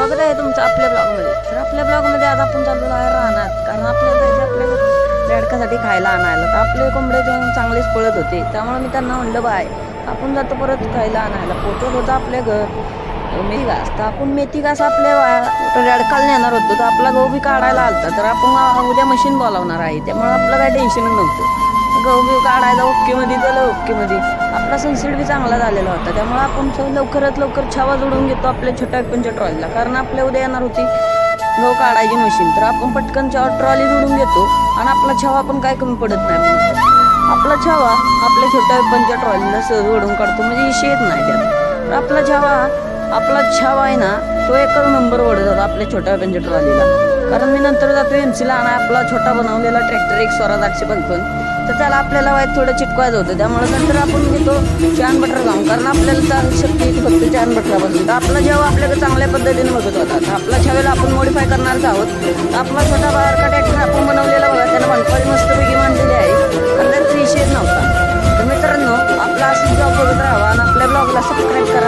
स्वागत आहे तुमचं आपल्या ब्लॉगमध्ये. तर आपल्या ब्लॉगमध्ये आज आपण चाललो आहे राहणार, कारण आपल्याला जायचे आपल्या बेडकासाठी खायला आणायला. तर आपले कोंबडे चांगलेच पळत होते, त्यामुळे मी त्यांना म्हणलं बाय आपण जातो परत खायला आणायला. पोचत होतं आपल्या घर मेथी घास. तर आपण मेथी घास आपल्या रेडकाला नेणार होतो, तर आपला गहू बी काढायला आलता. तर आपण उद्या मशीन बोलावणार आहे, त्यामुळे आपलं काही टेन्शनच नव्हतं. गहू बी काढायला ओकेमध्ये झालं. ओकेमध्ये आपला सनसेट बी चांगला झालेला होता, त्यामुळे आपण लवकरात लवकर छावा जोडून घेतो आपल्या छोट्या पंच ट्रॉलीला, कारण आपल्या उद्या येणार होती गहू काढायची मशीन. तर आपण पटकन ट्रॉली जोडून घेतो आणि आपला छावा पण काय कमी पडत नाही. आपला छावा आपल्या छोट्या पंच ट्रॉलीला सहज ओढून काढतो, म्हणजे इशे येत नाही त्यात. तर आपला छावा आहे ना, तो एकच नंबर ओढत होता आपल्या छोट्या पंच ट्रॉलीला. कारण मी नंतर जातो एमसीला आणा आपला छोटा बनवलेला ट्रॅक्टर एक स्वराज 855. तर त्याला आपल्याला थोडं चिटकवायचं होतं, त्यामुळे नंतर आपण घेतो चान बटर लावून, कारण आपल्याला शक्ती येते फक्त चान बटरापासून. तर आपला जेव्हा आपल्याकडे चांगल्या पद्धतीने बघत होता, तर आपला छावेला आपण मॉडिफाय करणारच आहोत. तर आपला छोटा बाहेरका ट्रॅक्टर आपण बनवलेला बघा, त्याला भंडपाळी मस्तपैकी मांडलेली आहे, आणि त्यात विषय नव्हता. तर मित्रांनो, आपला असंच ब्लॉग बघत राहावा आणि आपल्या ब्लॉगला सबस्क्राईब करा.